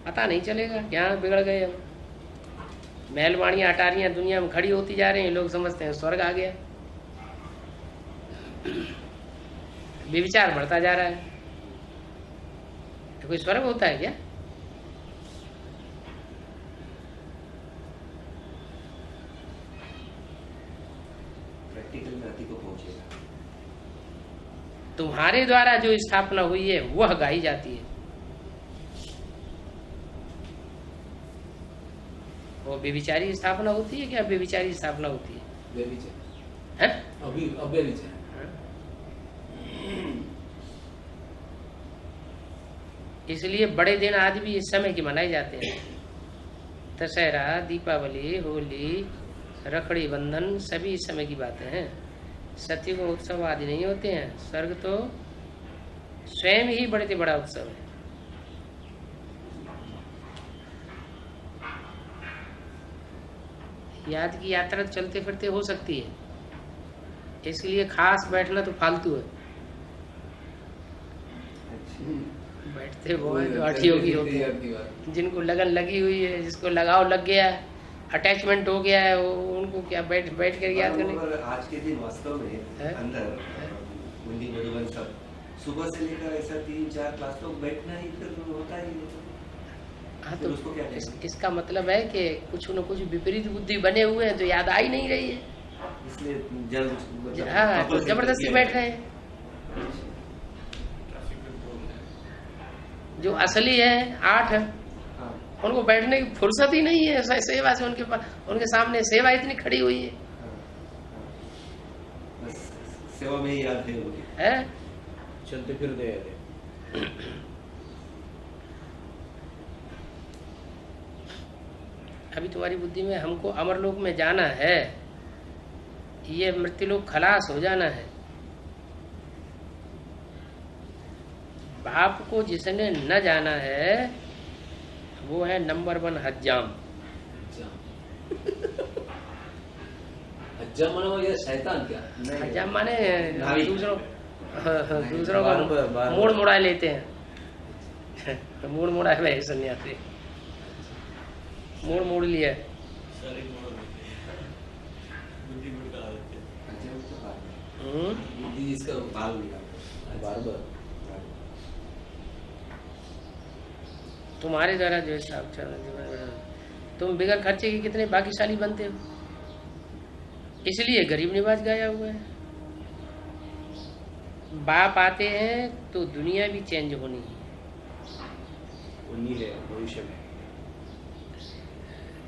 पता नहीं चलेगा, क्या बिगड़ गए हम। महलवाणियाँ अटारियाँ दुनिया में खड़ी होती जा रही हैं, लोग समझते हैं स्वर्ग आ गया। विचार बढ़ता जा रहा है। तो कोई स्वर्ग होता है क्या? प्रैक्टिकल गति को पहुंचेगा। तुम्हारे द्वारा जो स्थापना हुई है वह गाई जाती है। वो व्यभिचारी स्थापना होती है क्या? व्यभिचारी स्थापना होती है? व्यभिचार अभी अब व्यभिचार। इसलिए बड़े दिन आज भी इस समय के मनाए जाते हैं। दशहरा, दीपावली, होली, रखड़ी बंधन सभी इस समय की बातें हैं। सतयुग उत्सव आदि नहीं होते हैं। स्वर्ग तो स्वयं ही बड़े से बड़ा उत्सव है। याद की यात्रा चलते फिरते हो सकती है, इसलिए खास बैठना तो फालतू है। बैठते वो है जो अठियोगी होते हैं, जिनको लगन लगी हुई है, जिसको लगाव लग गया है, अटैचमेंट हो गया है, वो उनको क्या बैठ बैठ कर याद करने। आज के दिन वास्तव में अंदर मुंडी मधुबन सब सुबह से लेकर ऐसा 3-4 क्लास तो बैठना ही फिर होता ही नहीं। हाँ, तो उसको क्या इसका मतलब है कि कुछ न कुछ विपरीत बुद्धि बने हुए हैं, तो याद आ ही नहीं रही है, इसलिए जल्द हाँ तो जबरदस्ती बैठ रहे हैं। जो असली है 8 उनको बैठने की फुर्सत ही नहीं है। सेवा से उनके पास, उनके सामने सेवा इतनी खड़ी हुई है, सेवा में ही याद है चलते फिरते। अभी तुम्हारी बुद्धि में हमको अमरलोक में जाना है, ये मृत्युलोक खलास हो जाना है। बाप को जिसने न जाना है वो है नंबर 1 हज्जाम। हज्जाम माने शैतान क्या? हज्जाम माने दूसरों का मोड़ मुड़ा लेते हैं। मोड़ मुड़ा है भाई सन्यासी, मोड़ मोड़ लिया। बुद्धि इसका बार बार तुम्हारे द्वारा जो हिसाब चल, तुम बिगर खर्चे के कितने भाग्यशाली बनते हो, इसलिए गरीब निवाज गाया हुआ है। बाप आते हैं तो दुनिया भी चेंज होनी है भविष्य में।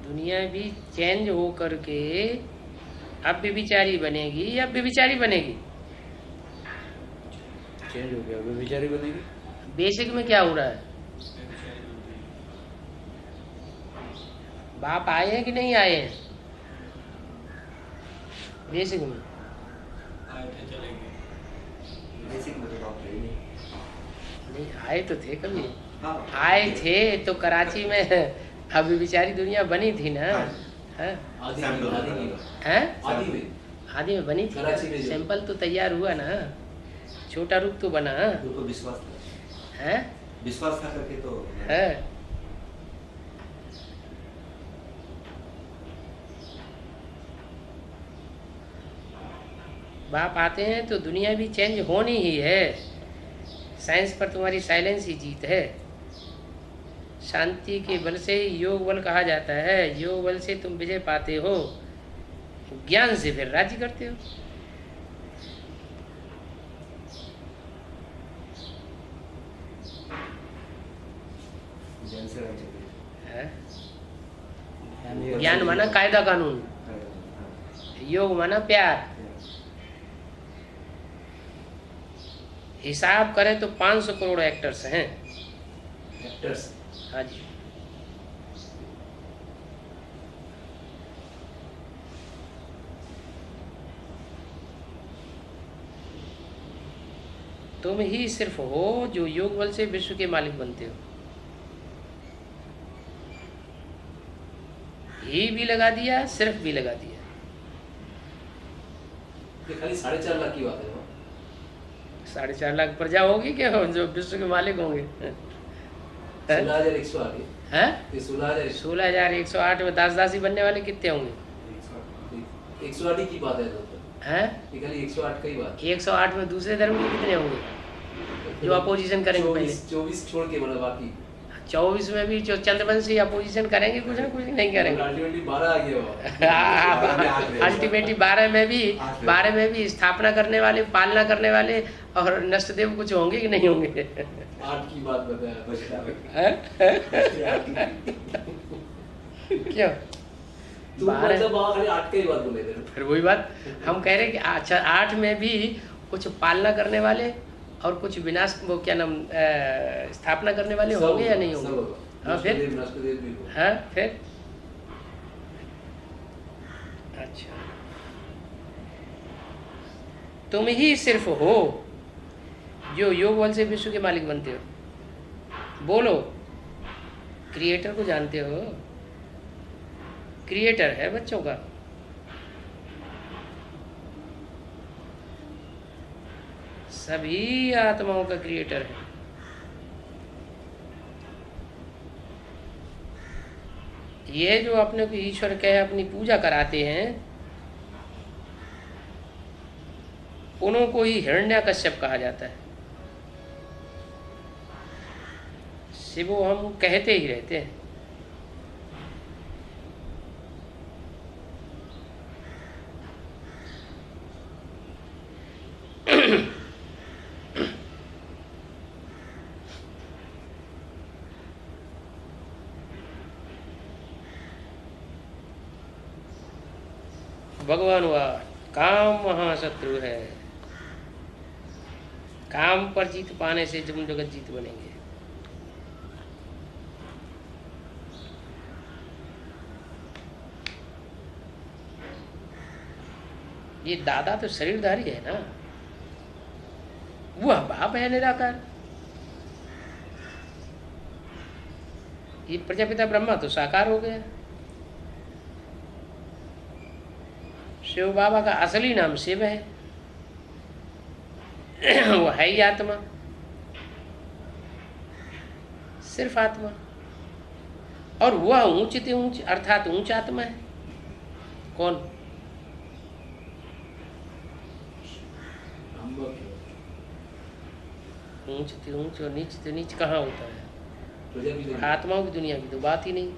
दुनिया भी चेंज हो करके अब व्यभिचारी बनेगी या व्यभिचारी बनेगी? चेंज हो गया, व्यभिचारी बनेगी। बेसिक में क्या हो रहा है? बाप आए हैं कि नहीं आए हैं? बेसिक में आए थे, चले गए। बेसिक में तो बाप है नहीं आए तो थे कभी। हाँ, आए थे तो कराची में अब व्यभिचारी दुनिया बनी थी ना। आदि में बनी थी, सैंपल तो तैयार हुआ ना, छोटा रूप तो बना। उनको विश्वास है, विश्वास था करके तो है। बाप आते हैं तो दुनिया भी चेंज होनी ही है। साइंस पर तुम्हारी साइलेंस ही जीत है। शांति के बल से योग बल कहा जाता है। योग बल से तुम विजय पाते हो, ज्ञान से फिर राज्य करते हो। ज्ञान माना कायदा कानून, योग माना प्यार। हिसाब करें तो 500 करोड़ एक्टर्स हैं। एक्टर्स, हाँ जी। तुम ही सिर्फ हो जो योग बल से विश्व के मालिक बनते हो। ही भी लगा दिया, सिर्फ भी लगा दिया। खाली 4.5 लाख की बात है। 4.5 लाख प्रजा होगी क्या जो विश्व के मालिक होंगे? 16,108 है ये 16,000 16,108 में दास दासी बनने वाले कितने होंगे? 108 की बात है तो हैं? ये खाली 108 का ही बात 108 में दूसरे धर्म के कितने होंगे जो अपोजिशन करेंगे? पहले 24 छोड़ के मतलब बाकी 24 में भी जो चंद्रवंशी अपोजिशन करेंगे, कुछ ना कुछ नहीं करेंगे। अल्टीमेटली 12 आ गया अल्टीमेटली 12 में भी स्थापना करने वाले, पालना करने वाले और नष्टदेव कुछ होंगे कि नहीं होंगे? 8 की बात बताया क्यों? तू मतलब खाली 8 का ही बात बोले थे। फिर वही बात हम कह रहे हैं कि अच्छा 8 में भी कुछ पालना करने वाले और कुछ विनाश, वो क्या नाम, स्थापना करने वाले होंगे या नहीं होंगे? हाँ फिर हाँ फिर अच्छा तुम ही सिर्फ हो जो योग बल से विश्व के मालिक बनते हो। बोलो, क्रिएटर को जानते हो? क्रिएटर है बच्चों का। सभी आत्माओं का क्रिएटर है। ये जो अपने को ईश्वर कहे अपनी पूजा कराते हैं, उनको ही हिरण्यकश्यप कहा जाता है। शिवो हम कहते ही रहते हैं। भगवान हुआ काम महाशत्रु है। काम पर जीत पाने से तुम जगत जीत बनेंगे। ये दादा तो शरीरधारी है ना, वह बाप है निराकार। ये प्रजापिता ब्रह्मा तो साकार हो गया। शिव बाबा का असली नाम शिव है, वो है ही आत्मा, सिर्फ आत्मा। और वह ऊंच से ऊंच अर्थात ऊंच आत्मा है। कौन? ऊंच से ऊंच और नीच से नीच कहाँ होता है? आत्माओं की दुनिया की तो बात ही नहीं।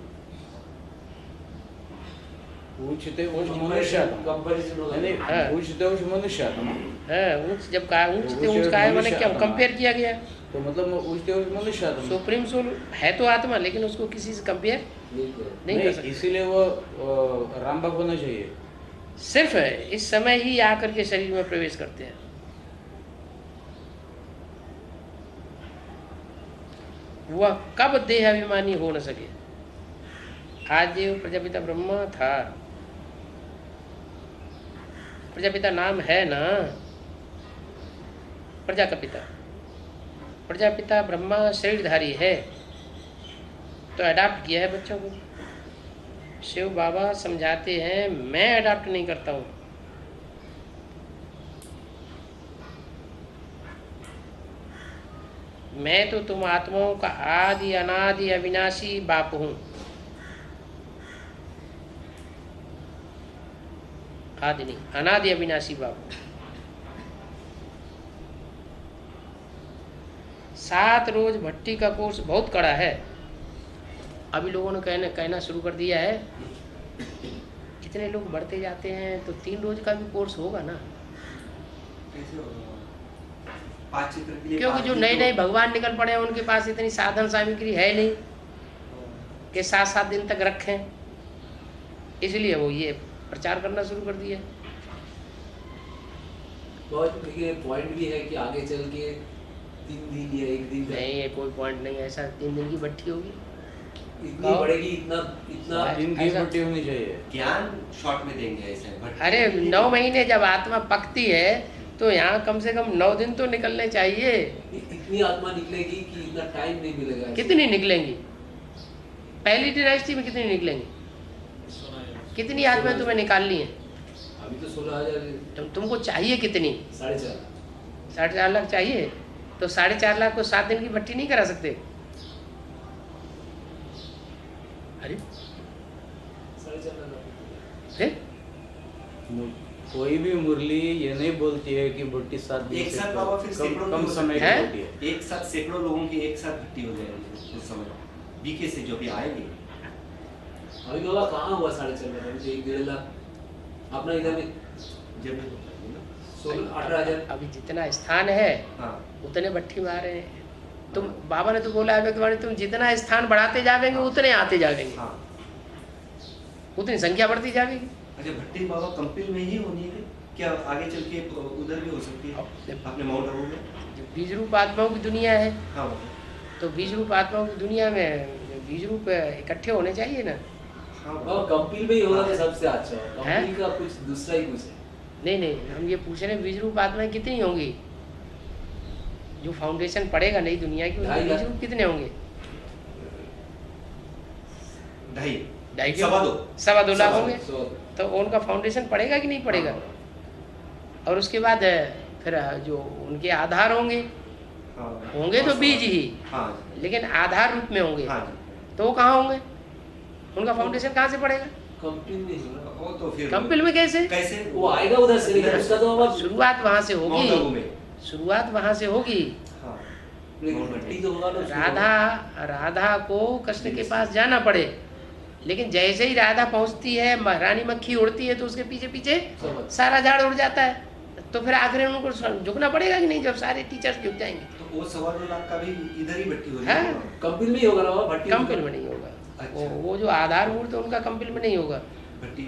ऊंचते ऊंच मनुष्य हाँ। ऊंचते ऊंच मनुष्य है ऊंच, जब कहा ऊंच से ऊंच कहा है, मैंने क्या कंपेयर किया गया? तो मतलब ऊंचते ऊंच मनुष्य सुप्रीम सोल है तो आत्मा, लेकिन उसको किसी से कंपेयर नहीं कर सकते। इसीलिए वो राम भक्त होना चाहिए। सिर्फ इस समय ही आकर के शरीर में प्रवेश करते हैं। वह कब देह अभिमानी हो न सके। आज जो प्रजापिता ब्रह्मा था, प्रजापिता नाम है ना, प्रजा का पिता। प्रजापिता ब्रह्मा शरीरधारी है तो अडॉप्ट किया है बच्चों को। शिव बाबा समझाते हैं, मैं अडॉप्ट नहीं करता हूँ। मैं तो तुम आत्माओं का आदि अनादि अविनाशी बाप हूँ। आदि नहीं, अनादि अविनाशी बाप। 7 रोज भट्टी का कोर्स बहुत कड़ा है। अभी लोगों ने कहना शुरू कर दिया है। कितने लोग बढ़ते जाते हैं तो 3 रोज का भी कोर्स होगा ना। क्योंकि जो नए नए भगवान निकल पड़े हैं उनके पास इतनी साधन सामग्री है नहीं कि 7-7 दिन तक रखें, इसलिए वो ये प्रचार करना शुरू कर दिया। बहुत पॉइंट भी है कि आगे चल के 3 दिन या 1 दिन नहीं, ये कोई पॉइंट नहीं। ऐसा 3 दिन की भट्टी होगी, इतनी बढ़ेगी, इतना दिन की भट्टी होनी चाहिए। ज्ञान शॉर्ट में देंगे ऐसे। अरे 9 महीने जब आत्मा पकती है तो यहाँ कम से कम 9 दिन तो निकलने चाहिए। इतनी आत्मा निकलेगी कि इतना टाइम नहीं मिलेगा। कितनी निकलेंगी? पहली डायनेस्टी में कितनी निकलेंगी? कितनी आत्माएं तुम्हें निकालनी है? अभी तो 16,000। तुमको चाहिए कितनी? 4.5 4.5 लाख चाहिए। तो 4.5 लाख को 7 दिन की भट्टी नहीं करा सकते? अरे साढ़े 4 लाख फिर कोई भी मुरली ये नहीं बोलती है कि भट्टी 7 दिन एक से साथ बाबा फिर सैकड़ों कम की समय है? की होती है। एक साथ सैकड़ों लोगों की एक साथ भट्टी हो जाएगी उस समय बीके से जो भी आएंगे। अभी बाबा कहाँ हुआ 4.5 लाख? अभी 1-1.5 लाख अपना इधर भी जब भी होता है ना। 18,000। अभी जितना स्थान है हाँ उतने भट्टी मार रहे हैं। तुम बाबा ने तो बोला है व्यक्तवाणी, तुम जितना स्थान बढ़ाते जावेंगे उतने आते जावेंगे, हाँ। उतनी संख्या बढ़ती जाएगी। अच्छा भट्टी बाबा कंपिल में ही होनी है क्या? आगे चल के उधर भी हो सकती है अपने माउंट आबू में? जो बीज रूप आत्माओं की दुनिया है, हाँ बाबा। तो बीज रूप आत्माओं की दुनिया में बीज रूप इकट्ठे होने चाहिए ना। हाँ बाबा बाबा। कंपनी में ही होगा तो सबसे अच्छा है। हैं? कंपनी का कुछ दूसरा ही कुछ है। नहीं नहीं, हम ये पूछ रहे हैं बीज रूप आत्माएं कितनी होंगी? जो फाउंडेशन पड़ेगा नई दुनिया की, उसमें 2.5 लाख। बीज रूप कितने होंगे? 2.5 सवा 2 लाख होंगे। सौ- तो उनका फाउंडेशन पड़ेगा कि नहीं पड़ेगा? और उसके बाद फिर जो उनके आधार होंगे, हाँ। होंगे तो बीज ही, हाँ लेकिन आधार रूप में होंगे। हाँ जी। तो वो कहाँ होंगे? उनका फाउंडेशन कहाँ से पड़ेगा? कंपनी में ही होगा। वो तो फिर कंपिल में कैसे? कैसे वो आएगा उधर से, लेकिन उसका तो बाबा शुरुआत वहां से माउंट आबू होगी, में। शुरुआत वहां से होगी। हाँ लेकिन भट्टी तो होगा ना। राधा को कृष्ण के पास जाना पड़े, लेकिन जैसे ही राधा पहुंचती है, महारानी मक्खी उड़ती है, तो उसके पीछे पीछे सारा झाड़ उड़ जाता है। तो फिर आखिर उनको झुकना पड़ेगा कि नहीं? जब सारे टीचर्स झुक जाएंगे। तो वो सवा 2 लाख का भी इधर ही भट्टी हो रही हाँ। है। कंपनी में ही होगा ना बाबा, भट्टी कंपिल में नहीं होगा। अच्छा। वो जो आधारभूत है उनका कंपिल में नहीं होगा। भट्टी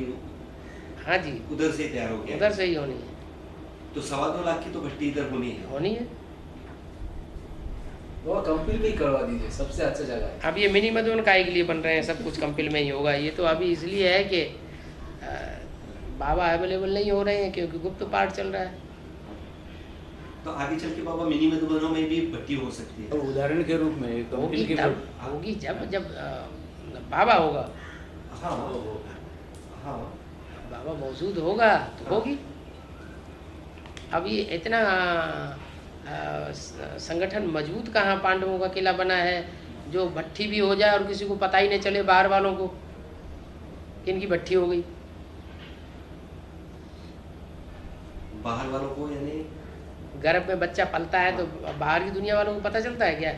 हाँ जी, उधर से तैयार हो गया। उधर से ही होनी है, तो सवा 2 लाख की तो भट्टी इधर होनी है। होनी है। बाबा कंपनी में ही करवा दीजिए, सबसे अच्छा जगह है। अब ये मिनी मधुबन काय के लिए बन रहे हैं, सब कुछ कंपिल में ही होगा। ये तो अभी इसलिए है कि बाबा अवेलेबल नहीं हो रहे हैं, क्योंकि गुप्त पाठ चल रहा है। तो आगे चल के बाबा मिनी मधुबनों में भी भट्टी हो सकती और है। उदाहरण के रूप में होगी कंपिल की तब, होगी जब जब बाबा होगा, हाँ हाँ बाबा मौजूद होगा तो होगी। अब ये इतना संगठन मजबूत कहाँ पांडवों का किला बना है जो भट्टी भी हो जाए और किसी को पता ही नहीं चले, बाहर वालों को, कि इनकी भट्टी हो गई। बाहर वालों को यानी गर्भ में बच्चा पलता है तो बाहर की दुनिया वालों को पता चलता है क्या?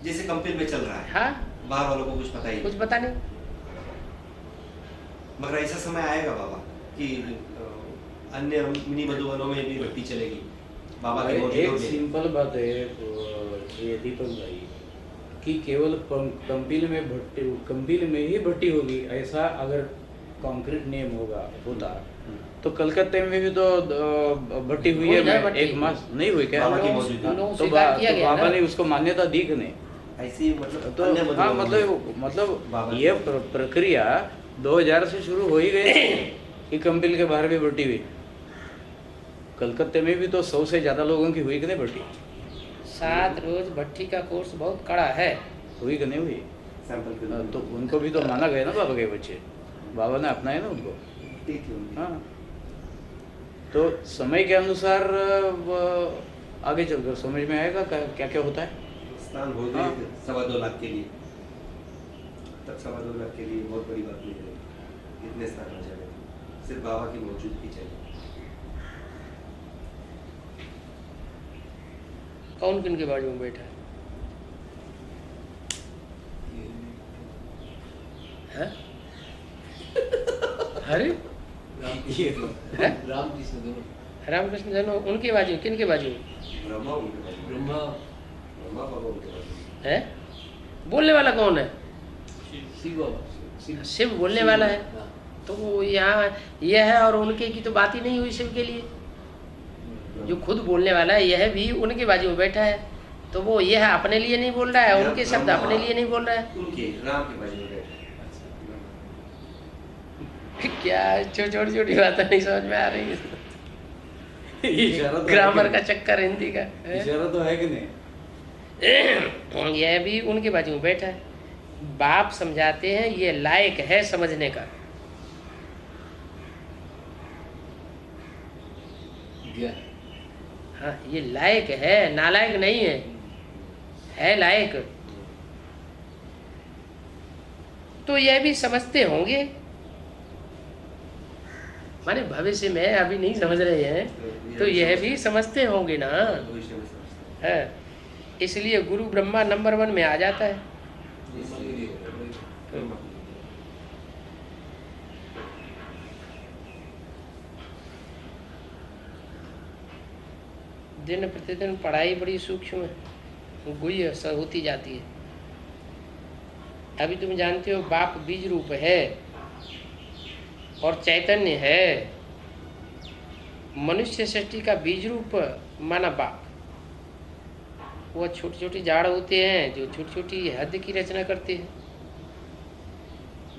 जैसे कंपिल में चल रहा है, हाँ, बाहर वालों को कुछ पता ही कुछ नहीं। पता नहीं। मगर ऐसा समय आएगा बाबा कि अन्य मिनी मधुबनों में भी भट्टी चलेगी बाबा के मौजूद एक होंगे। सिंपल बात है ये दीपक भाई, कि केवल कंपिल में भट्टी होगी, ऐसा अगर कॉन्क्रीट नियम होता तो कलकत्ते में भी तो भट्टी हुई हुई ना है। भट्टी। एक मास नहीं हुई क्या? बाबा की हम मौजूदगी। लोग तो स्वीकार किया गया बाबा ना। ने उसको मान्यता दी कि नहीं? ऐसे ही मतलब तो अन्य हाँ, मधुबनों में। मतलब बाबा ये की- प्रक्रिया 2000 से शुरू हो ही गई कि कंपिल के बाहर भी भट्टी हुई। कलकत्ते में भी तो 100 से ज्यादा लोगों की हुई कि नहीं भट्टी? 7 रोज भट्टी का कोर्स बहुत कड़ा है। हुई कि नहीं हुई? सैंपल के हाँ, तो उनको भी तो माना गया ना बाबा के बच्चे, बाबा ने अपनाए ना उनको। भट्टी थी उनकी। हाँ, तो समय के अनुसार आगे चलकर समझ में आएगा क्या क्या होता है। स्थान हो गए हाँ। थे सवा 2 लाख के लिए, तब सवा 2 लाख के लिए बहुत बड़ी बात नहीं है। कितने स्थान हो जाए, सिर्फ बाबा की मौजूदगी चाहिए। कौन किन के बाजू में बैठा है? हैं? अरे ये हैं? रामकृष्ण दोनों, रामकृष्ण दोनों उनके बाजू, किन के बाजू ब्रह्मा उनके पास, ब्रह्मा ब्रह्मा बाबा उनके पास। है? बोलने वाला कौन है? शिव बाबा, शिव बोलने वाला है। हाँ। तो वो यहाँ यह है और उनके की तो बात ही नहीं हुई शिव के लिए। जो खुद बोलने वाला है यह भी उनके बाजू में बैठा है, तो वो यह अपने लिए नहीं बोल रहा है, उनके शब्द अपने लिए नहीं बोल रहा है। उनके राम के बाजू में बैठे। क्या छोटी छोटी बातें नहीं समझ में आ रही है। इशारा तो है ग्रामर कि का नहीं? चक्कर हिंदी का है। इशारा तो है कि नहीं? यह भी उनके बाजू में बैठा है। बाप समझाते हैं ये लायक है समझने का। ज्ञान। हाँ, ये लायक है, नालायक नहीं है, है लायक। तो यह भी समझते होंगे, माने भविष्य में अभी नहीं समझ रहे हैं तो यह भी समझते होंगे ना। भविष्य में समझते है, इसलिए गुरु ब्रह्मा नंबर 1 में आ जाता है। हैं। दिन प्रतिदिन पढ़ाई बड़ी सूक्ष्म गुह्य होती जाती है। अभी तुम जानते हो बाप बीज रूप है और चैतन्य है। मनुष्य सृष्टि का बीज रूप माना बाप, वह छोटी छोटी जाड़ होते हैं जो छोटी छोटी हद की रचना करते हैं।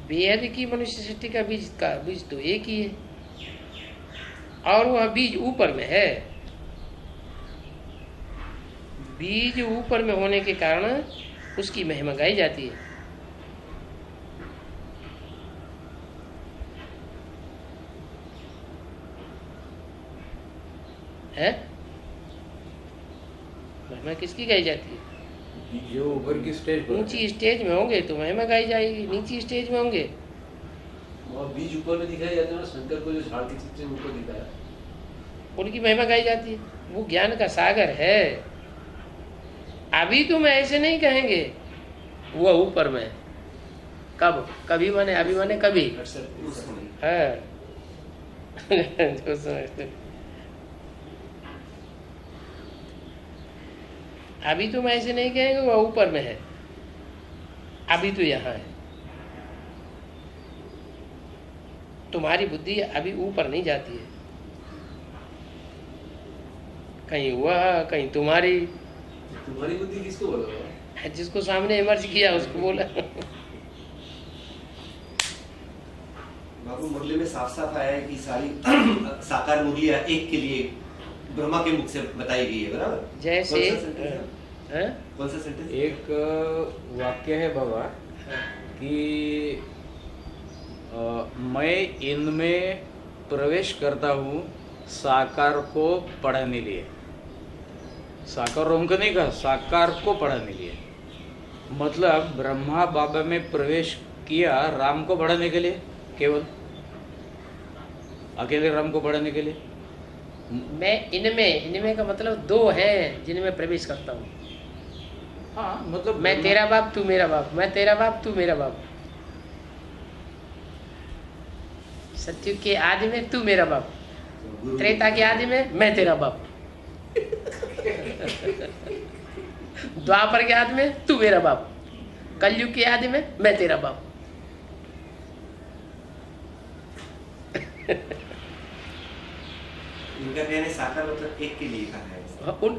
बेहद की मनुष्य सृष्टि का बीज तो एक ही है और वह बीज ऊपर में है। बीज ऊपर में होने के कारण उसकी महिमा गाई जाती है। महिमा किसकी गाई जाती है? जो ऊपर की स्टेज पर ऊंची स्टेज में होंगे तो महिमा गाई जाएगी, नीची स्टेज में होंगे और बीज ऊपर में दिखाई जाते हैं ना, शंकर को जो झाड़ के चित्र ऊपर दिखाया उनकी महिमा गाई जाती है। वो ज्ञान का सागर है। अभी तुम ऐसे नहीं कहेंगे वो ऊपर में। कब? कभी माने अभी माने कभी उस समय है। जो समझते अभी तुम ऐसे नहीं कहेंगे वो ऊपर में है, अभी तो यहाँ है। तुम्हारी बुद्धि अभी ऊपर नहीं जाती है, कहीं वह कहीं तुम्हारी। तुम्हारी बुद्धि किसको बोला? जिसको सामने इमर्ज किया उसको बोला। बाबू मुरली में साफ साफ आया है कि सारी साकार मुरलियां एक के लिए ब्रह्मा के मुख से बताई गई है, बराबर? जैसे कौन सा सेंटेंस? एक वाक्य है बाबा कि मैं इनमें प्रवेश करता हूँ साकार को पढ़ाने लिए। साकार रोम को नहीं कहा, साकार को पढ़ाने लिए। मतलब ब्रह्मा बाबा में प्रवेश किया राम को पढ़ाने के लिए, केवल अकेले राम को पढ़ाने के लिए। मैं इनमें का मतलब 2 हैं जिनमें प्रवेश करता हूँ। हाँ, मतलब मैं तेरा बाप तू मेरा बाप, मैं तेरा बाप तू मेरा बाप। सत्युग के आदि में तू मेरा बाप, त्रेता के आदि में मैं तेरा बाप, द्वापर के आदि में तू मेरा बाप, कलयुग के आदि में मैं तेरा बाप। इनका कहने साकार मतलब एक के लिए कहा है। उन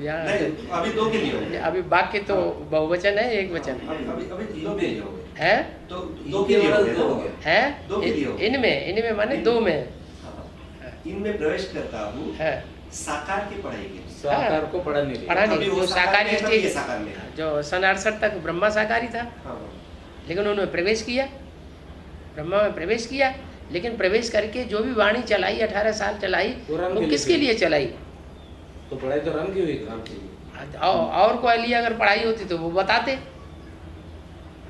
यार नहीं, अभी 2 के लिए होंगे। अभी बाकी तो बहुवचन है, एक वचन है। अभी 2 के लिए होंगे। है तो 2 के लिए होंगे। है 2 के लिए होंगे। इनमें माने 2 में इनमें प्रवेश करता हूँ है साकार की पढ़ाई के लिए। साकार को पढ़ाने लिए। पढ़ाने अभी वो जो साकार में है, तब स्टेज ये साकार में है। जो सन 68 तक ब्रह्मा साकारी था, हाँ, लेकिन उन्होंने प्रवेश किया, ब्रह्मा में प्रवेश किया। लेकिन प्रवेश करके जो भी वाणी चलाई 18 साल चलाई, वो राम वो के किसके लिए लिए चलाई? तो पढ़ाई तो राम की हुई। राम के लिए। और कोई लिए अगर पढ़ाई होती तो वो बताते।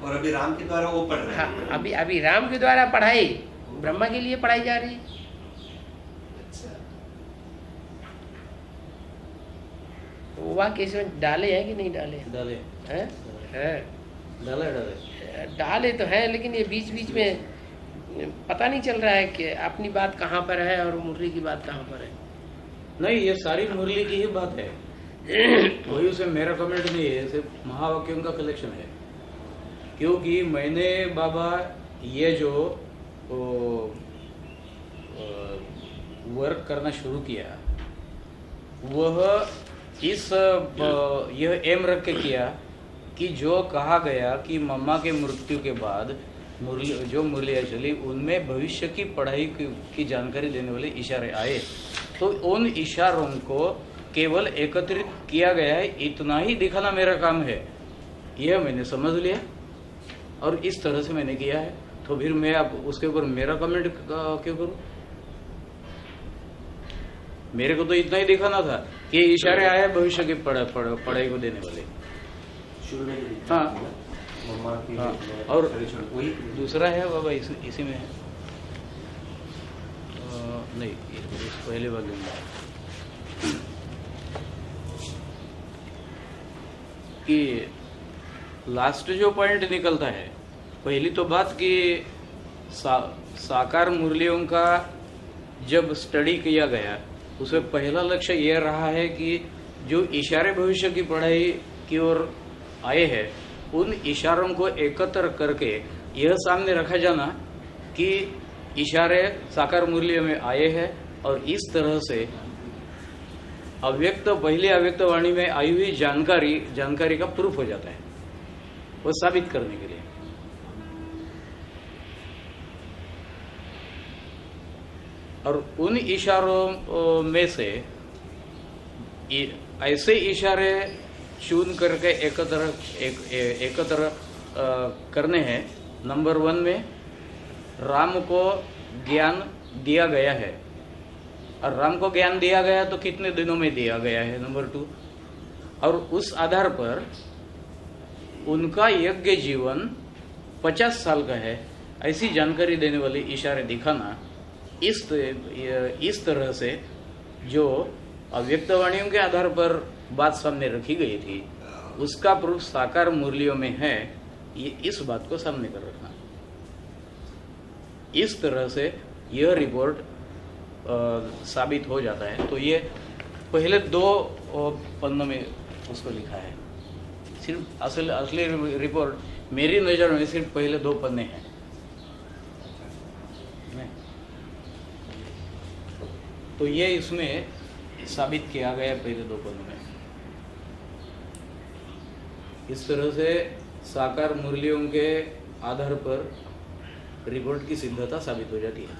और अभी राम के द्वारा वो पढ़ रहे हाँ, हैं। अभी राम के द्वारा पढ़ाई ब्रह्मा के लिए पढ़ाई जा रही। अच्छा, वो वाक्य इसमें डाले हैं कि नहीं डाले हैं? डाले हैं? डाले तो हैं, लेकिन ये बीच बीच में पता नहीं चल रहा है कि अपनी बात कहाँ पर है और मुरली की बात कहाँ पर है। नहीं, ये सारी मुरली की ही बात है। कोई उसे मेरा कमेंट नहीं है, सिर्फ महावाक्यों का कलेक्शन है। क्योंकि मैंने बाबा ये जो वर्क करना शुरू किया वह यह एम रख के किया कि जो कहा गया कि मम्मा के मृत्यु के बाद जो मुरलियाँ चली उनमें भविष्य की पढ़ाई की जानकारी देने वाले इशारे आए, तो उन इशारों को केवल एकत्रित किया गया है, इतना ही दिखाना मेरा काम है। यह मैंने समझ लिया और इस तरह से मैंने किया है। तो फिर मैं अब उसके ऊपर मेरा कमेंट क्यों करूं? मेरे को तो इतना ही दिखाना था कि ये इशारे आए भविष्य की पढ़ाई को देने वाले। शुरू में हाँ, मम्मा की हाँ, मैं और शरीर छोड़ वही दूसरा है बाबा इसी में है नहीं इस पहले वाले में कि लास्ट जो पॉइंट निकलता है, पहली तो बात कि साकार मुरलियों का जब स्टडी किया गया उसमें पहला लक्ष्य यह रहा है कि जो इशारे भविष्य की पढ़ाई की ओर आए हैं उन इशारों को एकत्र करके यह सामने रखा जाना कि इशारे साकार मुरलियों में आए हैं और इस तरह से पहले अव्यक्त वाणी में आई हुई जानकारी का प्रूफ हो जाता है, वो साबित करने के लिए। और उन इशारों में से ऐसे इशारे चुन करके एकत्र करने हैं। नंबर 1 में राम को ज्ञान दिया गया है, और राम को ज्ञान दिया गया तो कितने दिनों में दिया गया है, नंबर 2। और उस आधार पर उनका यज्ञ जीवन 50 साल का है, ऐसी जानकारी देने वाले इशारे दिखाना, इस तरह से जो अव्यक्त वाणियों के आधार पर बात सामने रखी गई थी उसका प्रूफ साकार मुरलियों में है, ये इस बात को सामने कर रखना। इस तरह से यह रिपोर्ट साबित हो जाता है। तो ये पहले 2 पन्नों में उसको लिखा है। सिर्फ असली रिपोर्ट मेरी नज़र में सिर्फ पहले 2 पन्ने हैं। तो ये इसमें साबित किया गया पहले 2 पन्नों में। इस तरह से साकार मुरलियों के आधार पर रिपोर्ट की सिद्धता साबित हो जाती है।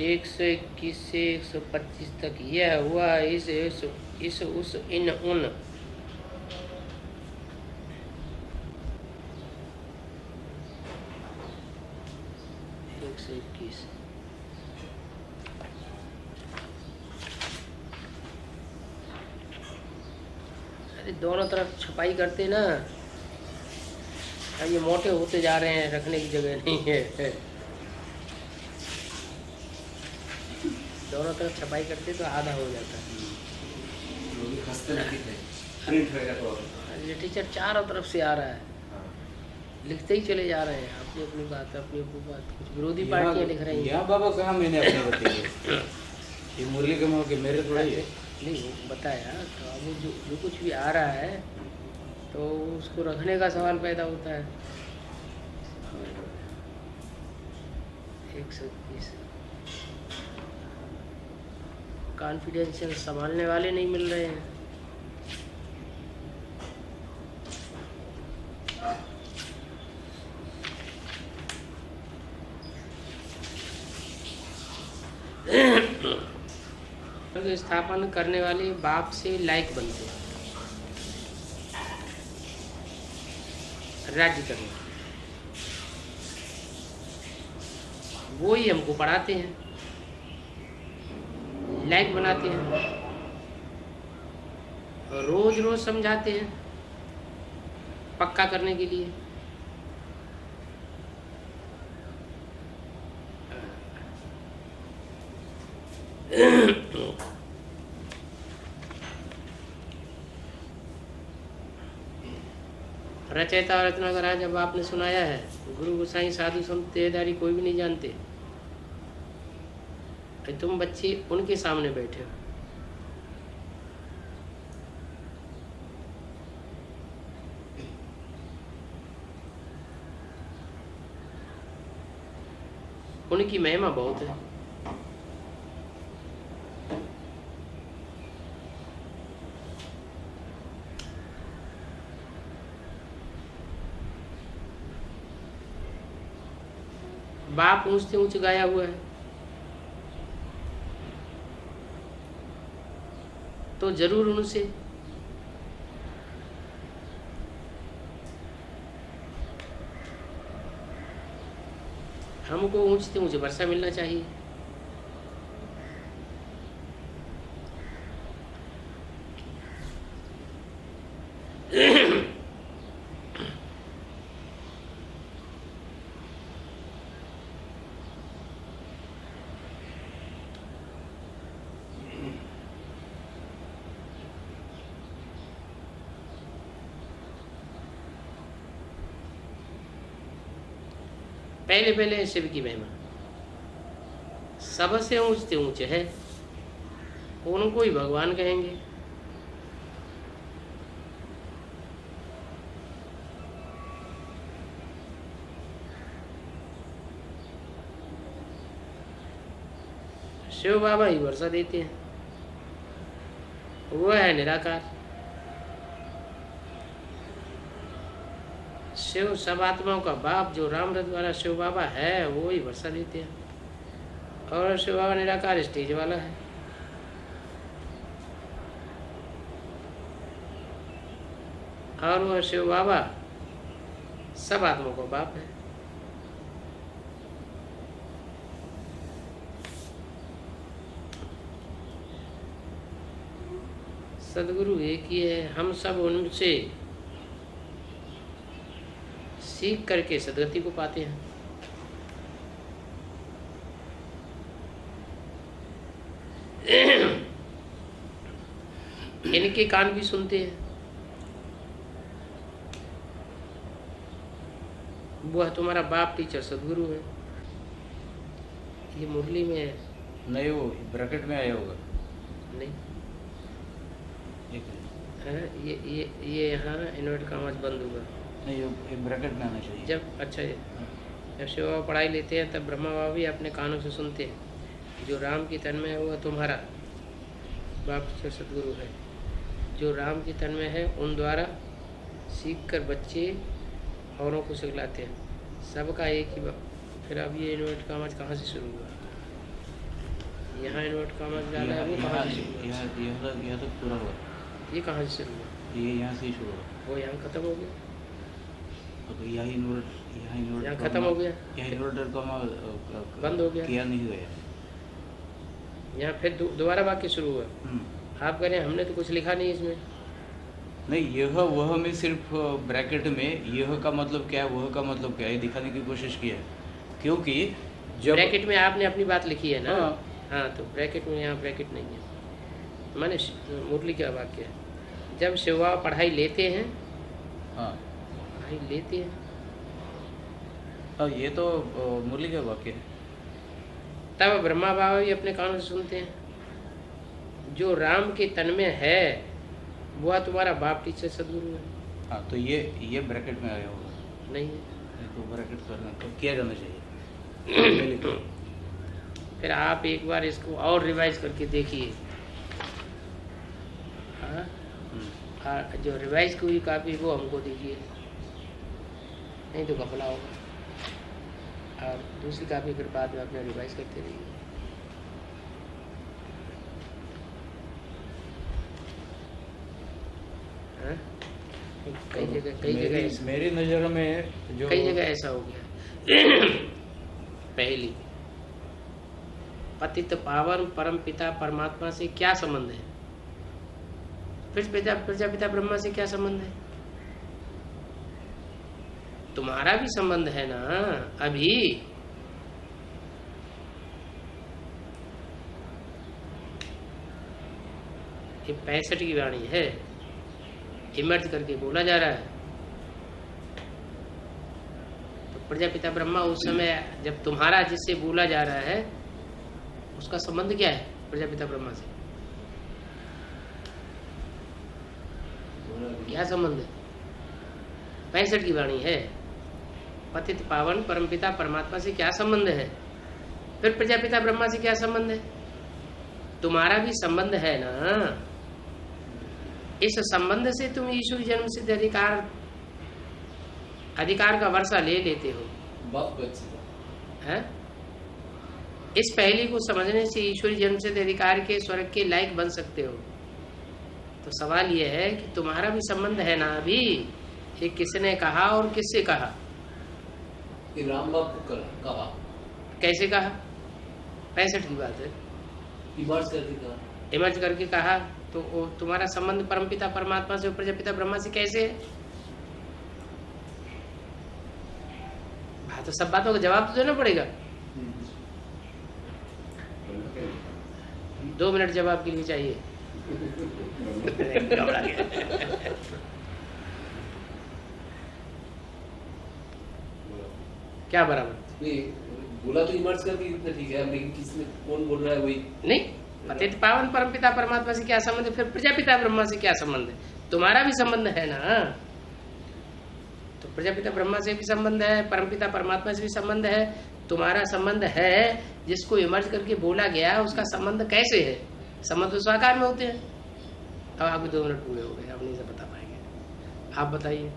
121 से 125 तक यह हुआ इस उस इन उन। अरे दोनों तरफ छपाई करते ना, ये मोटे होते जा रहे हैं, रखने की जगह नहीं है। दोनों तरफ छपाई करते तो आधा हो जाता है। लिटरेचर चारों तरफ से आ रहा है, लिखते ही चले जा रहे हैं अपनी अपनी बात। कुछ विरोधी पार्टियां लिख रही हैं। यहाँ बाबा कहाँ मैंने अपने बताई ये मुरली के मौके मेरे थोड़ा ही है। नहीं बताया तो अब जो कुछ भी आ रहा है तो उसको रखने का सवाल पैदा होता है। 120 कॉन्फिडेंशियल संभालने वाले नहीं मिल रहे हैं। तो स्थापन करने वाले बाप से लायक बनते हैं राज्य करने, वो ही हमको पढ़ाते हैं, लायक बनाते हैं, रोज रोज समझाते हैं पक्का करने के लिए। रचयिता और रत्नाकर जब आपने सुनाया है, गुरु गोसाई साधु संत तेजधारी कोई भी नहीं जानते, तुम बच्चे उनके सामने बैठे हो। उनकी महिमा बहुत है। बाप ऊंच से ऊंच गाया हुआ है तो जरूर उनसे हमको ऊंच से ऊंच वर्षा मिलना चाहिए। पहले पहले शिव की महिमा सबसे ऊंचते ऊंचे है, उनको ही भगवान कहेंगे। शिव बाबा ही वर्षा देते हैं, वो है निराकार। शिव सब आत्माओं का बाप जो रामरथ वाला शिव बाबा है वो ही वर्षा देते हैं, और शिव बाबा निराकार स्टेज वाला है। और वह शिव बाबा सब आत्माओं का बाप है। सदगुरु एक ही है, हम सब उनसे सीख करके सदगति को पाते हैं। इनके कान भी सुनते हैं, वह तुम्हारा बाप टीचर सदगुरु है। ये मुरली में है। नहीं, वो ब्रैकेट में आया होगा। नहीं एक है, ये यहाँ इन्वर्ट का आवाज बंद होगा। नहीं, ये ब्रैकेट में आना चाहिए। जब अच्छा जब शिव बाबा पढ़ाई लेते हैं तब ब्रह्मा बाबा भी अपने कानों से सुनते हैं। जो राम की तन में है वह तुम्हारा बाप टीचर सदगुरु है। जो राम की तन में है उन द्वारा सीख कर बच्चे औरों को सिखलाते हैं। सबका एक ही फिर अब ये इन्वर्ट का आवाज कहाँ से शुरू हुआ? यहाँ इन्वर्ट का आवाज डाला है, वो कहाँ से शुरू हुआ? यहाँ तक पूरा हुआ। ये कहाँ से शुरू हुआ? ये यहाँ से ही शुरू हुआ। वो यहाँ खत्म हो गया, तो यहाँ इन्वर्ट यहाँ खत्म हो गया, यहाँ इन्वर्टर का बंद हो गया, किया नहीं गया। यहाँ फिर दोबारा वाक्य शुरू हुआ। आप कह रहे हैं हमने तो कुछ लिखा नहीं इसमें। नहीं, यह वह में सिर्फ ब्रैकेट में यह का मतलब क्या है, वह का मतलब क्या है, ये दिखाने की कोशिश की है। क्योंकि जब ब्रैकेट में आपने अपनी बात लिखी है ना। हाँ। हाँ, तो ब्रैकेट में यहाँ ब्रैकेट नहीं है। मैंने मुरली का वाक्य है, जब शिव बाबा पढ़ाई लेते हैं। हाँ पढ़ाई लेते हैं, हाँ, ये तो मुरली का वाक्य है। तब ब्रह्मा बाबा भी अपने कानों से सुनते हैं। जो राम के तन में है वह तुम्हारा बाप टीचर सदगुरु है। हाँ, तो ये ब्रैकेट में आया होगा। नहीं है, तो ब्रैकेट करना तो किया जाना चाहिए। फिर आप एक बार इसको और रिवाइज करके देखिए। हाँ, जो रिवाइज की हुई कापी वो हमको दीजिए, नहीं तो घपला होगा। और दूसरी कापी फिर बाद में अपने रिवाइज करते रहिए। हाँ? कई जगह मेरी नज़र में जो कई जगह ऐसा हो गया। पहली, पतित पावन परम पिता परमात्मा से क्या संबंध है? फिर प्रजापिता ब्रह्मा से क्या संबंध है? तुम्हारा भी संबंध है ना अभी। ये 65 की वाणी है, इमर्ज करके बोला जा रहा है। तो प्रजापिता ब्रह्मा उस समय जब तुम्हारा जिससे बोला जा रहा है उसका संबंध क्या है प्रजापिता ब्रह्मा से? क्या संबंध है? 65 की वाणी है, पतित पावन परमपिता परमात्मा से क्या संबंध है? फिर प्रजापिता ब्रह्मा से क्या संबंध है? तुम्हारा भी संबंध है ना। इस संबंध से तुम ईश्वरी जन्म सिद्ध अधिकार का वर्षा ले लेते हो। है? इस पहली को समझने से ईश्वरी जन्म सिद्ध अधिकार के स्वर्ग के लायक बन सकते हो। तो सवाल यह है कि तुम्हारा भी संबंध है ना अभी। ये किसने कहा और किससे कहा? राम बाप को कहा। कैसे कहा? 65 की बात है। इमर्ज करके कहा। तो तुम्हारा संबंध परमपिता परमात्मा से प्रजापिता ब्रह्मा से कैसे है? हाँ, तो सब बातों का जवाब तो देना पड़ेगा। 2 मिनट जवाब के लिए चाहिए। घबरा गया। क्या बराबर? नहीं बोला तो इमर्ज करके इतना ठीक है, लेकिन किसने कौन बोल रहा है वही नहीं, पतित पावन परमपिता परमात्मा से क्या संबंध है, फिर प्रजापिता ब्रह्मा से क्या संबंध है? तुम्हारा भी संबंध है ना, तो प्रजापिता ब्रह्मा से भी संबंध है, परमपिता परमात्मा से भी संबंध है, तुम्हारा संबंध है। जिसको इमर्ज करके बोला गया उसका संबंध कैसे है? संबंध तो साकार में होते हैं। अब आपके 2 मिनट पूरे हो गए, अब नहीं से बता पाएंगे, आप बताइए।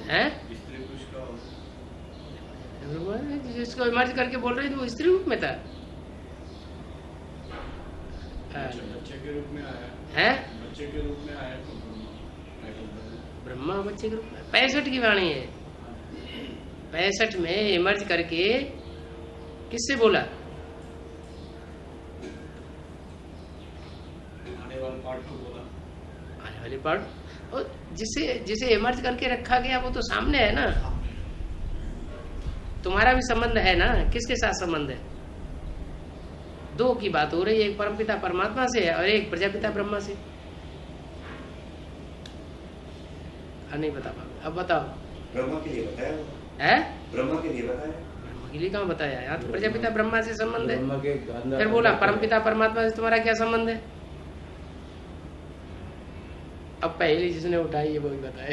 हैं? जिसको इमर्ज करके बोल रहे थे वो स्त्री रूप में था, बच्चे के रूप में आया है बच्चे के रूप में आया तो ब्रह्मा बच्चे के रूप में। 65 की वाणी है, 65 में इमर्ज करके किससे बोला? आने वाले पार्ट को बोला। आने वाले पार्ट, और जिसे इमर्ज करके रखा गया वो तो सामने है ना, तुम्हारा भी संबंध है ना। किसके साथ संबंध है? 2 की बात हो रही है, एक परमपिता परमात्मा से है और एक प्रजापिता ब्रह्मा से। नहीं बता पाओगे, अब बताओ। ब्रह्मा के लिए बताया है? ब्रह्मा के लिए बताया, ब्रह्मा के लिए कहाँ बताया? यहाँ तो प्रजापिता ब्रह्मा से संबंध है, ब्रह्मा के फिर बोला परमपिता परमात्मा से तुम्हारा क्या संबंध है? अब पहले जिसने उठाई है वो ही बताए।